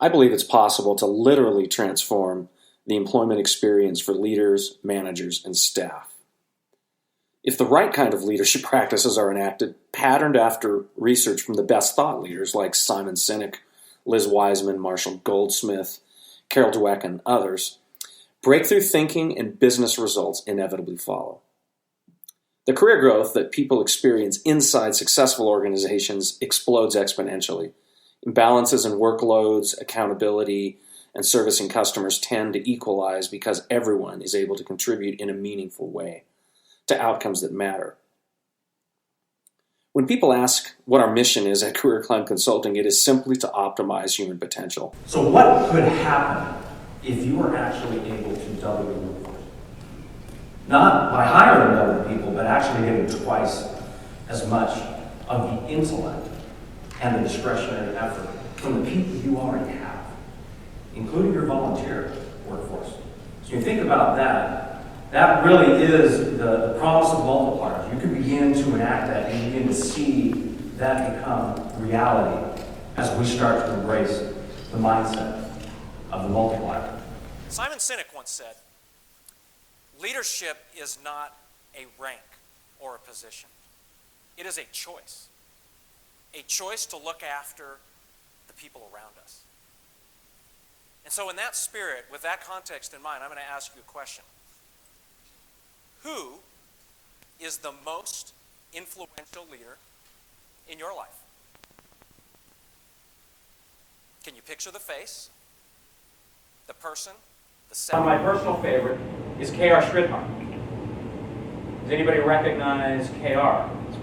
I believe it's possible to literally transform the employment experience for leaders, managers, and staff. If the right kind of leadership practices are enacted, patterned after research from the best thought leaders like Simon Sinek, Liz Wiseman, Marshall Goldsmith, Carol Dweck, and others, breakthrough thinking and business results inevitably follow. The career growth that people experience inside successful organizations explodes exponentially. Imbalances in workloads, accountability, and servicing customers tend to equalize because everyone is able to contribute in a meaningful way to outcomes that matter. When people ask what our mission is at Career Climb Consulting, it is simply to optimize human potential. So what could happen if you were actually able to double your workforce? Not by hiring double people, but actually getting twice as much of the intellect and the discretionary effort from the people you already have, including your volunteer workforce. So you think about that, that really is the promise of multipliers. You can begin to enact that and begin to see that become reality as we start to embrace the mindset of the multiplier. Simon Sinek once said, leadership is not a rank or a position. It is a choice. A choice to look after the people around us. And so in that spirit, with that context in mind, I'm going to ask you a question. Who is the most influential leader in your life? Can you picture the face, the person, the setting? My personal favorite is K.R. Sridhar. Does anybody recognize K.R.? He's a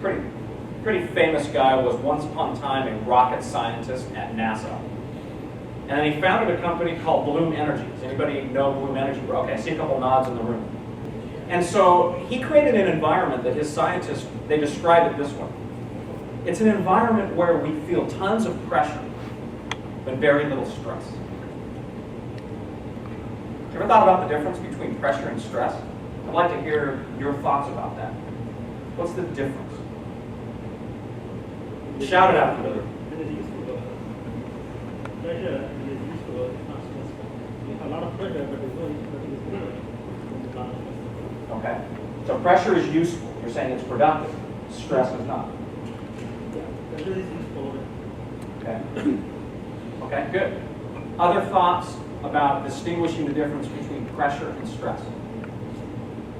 pretty famous guy, was once upon a time a rocket scientist at NASA. And then he founded a company called Bloom Energy. Does anybody know Bloom Energy? Okay, I see a couple nods in the room. And so he created an environment that his scientists, they describe it this way. It's an environment where we feel tons of pressure, but very little stress. You ever thought about the difference between pressure and stress? I'd like to hear your thoughts about that. What's the difference? Shout it out, brother. Pressure is useful, it's not stressful. You have a lot of pressure, but it's not stressful. Okay. So pressure is useful. You're saying it's productive. Stress is not. Yeah, pressure is useful. Okay. Okay, good. Other thoughts about distinguishing the difference between pressure and stress?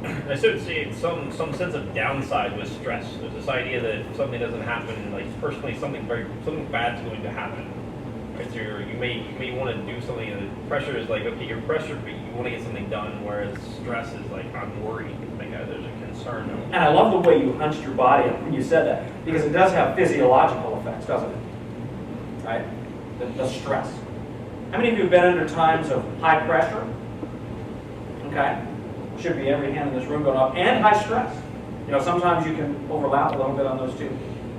I sort of see some sense of downside with stress. There's this idea that if something doesn't happen, like personally, something bad's going to happen. Right? So you may want to do something, and pressure is like, okay, you're pressured, but you want to get something done. Whereas stress is like, I'm worried, like there's a concern. And I love the way you hunched your body up when you said that, because it does have physiological effects, doesn't it? Right? The stress. How many of you have been under times of high pressure? Okay. Should be every hand in this room going up, and high stress. You know, sometimes you can overlap a little bit on those two.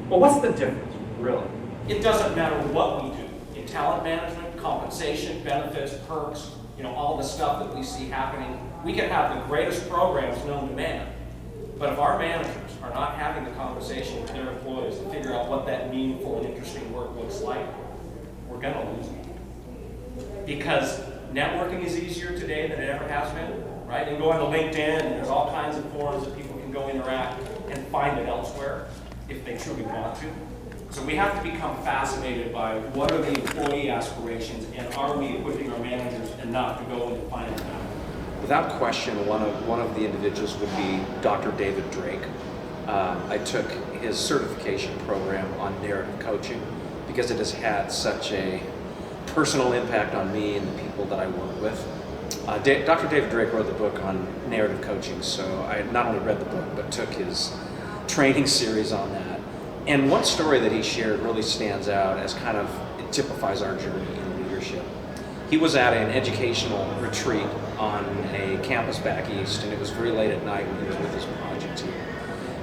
Well, what's the difference, really? It doesn't matter what we do in talent management, compensation, benefits, perks, you know, all the stuff that we see happening. We can have the greatest programs known to man, but if our managers are not having the conversation with their employees to figure out what that meaningful and interesting work looks like, we're going to lose them. Because networking is easier today than it ever has been. Right? You can go onto LinkedIn, and there's all kinds of forums that people can go interact and find it elsewhere if they truly want to. So we have to become fascinated by what are the employee aspirations, and are we equipping our managers enough to go and find them out? Without question, one of the individuals would be Dr. David Drake. I took his certification program on narrative coaching because it has had such a personal impact on me and the people that I work with. Dr. David Drake wrote the book on narrative coaching, so I not only read the book, but took his training series on that. And one story that he shared really stands out as kind of, it typifies our journey in leadership. He was at an educational retreat on a campus back east, and it was very late at night when he was with his project team.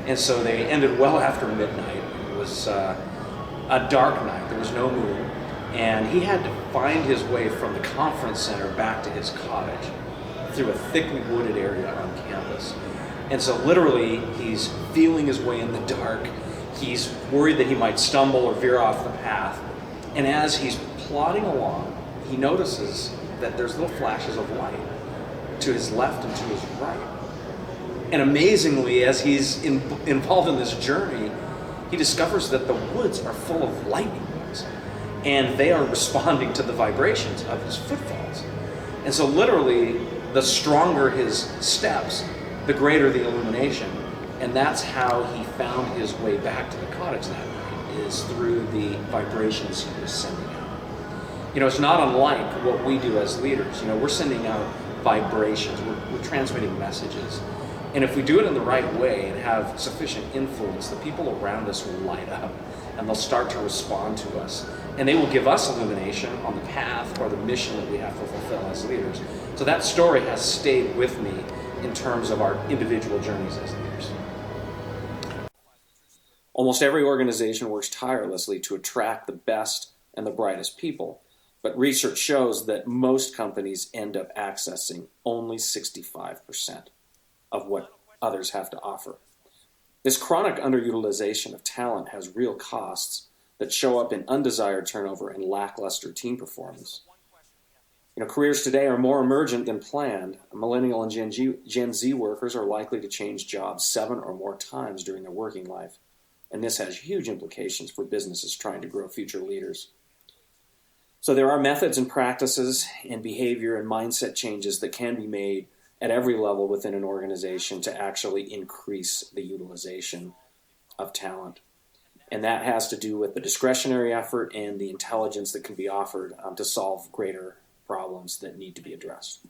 And so they ended well after midnight. It was a dark night, there was no moon. And he had to find his way from the conference center back to his cottage through a thickly wooded area on campus. And so literally, he's feeling his way in the dark. He's worried that he might stumble or veer off the path. And as he's plodding along he notices that there's little flashes of light to his left and to his right. And amazingly, as he's involved in this journey, he discovers that the woods are full of lightning bolts, and they are responding to the vibrations of his footfalls. And so literally, the stronger his steps, the greater the illumination. And that's how he found his way back to the cottage that night, is through the vibrations he was sending out. It's not unlike what we do as leaders. We're sending out vibrations, we're transmitting messages. And if we do it in the right way and have sufficient influence, the people around us will light up and they'll start to respond to us. And they will give us illumination on the path or the mission that we have to fulfill as leaders. So that story has stayed with me in terms of our individual journeys as leaders. Almost every organization works tirelessly to attract the best and the brightest people, but research shows that most companies end up accessing only 65% of what others have to offer. This chronic underutilization of talent has real costs that show up in undesired turnover and lackluster team performance. Careers today are more emergent than planned. Millennial and Gen Z workers are likely to change jobs 7 or more times during their working life, and this has huge implications for businesses trying to grow future leaders. So there are methods and practices and behavior and mindset changes that can be made at every level within an organization to actually increase the utilization of talent. And that has to do with the discretionary effort and the intelligence that can be offered to solve greater problems that need to be addressed.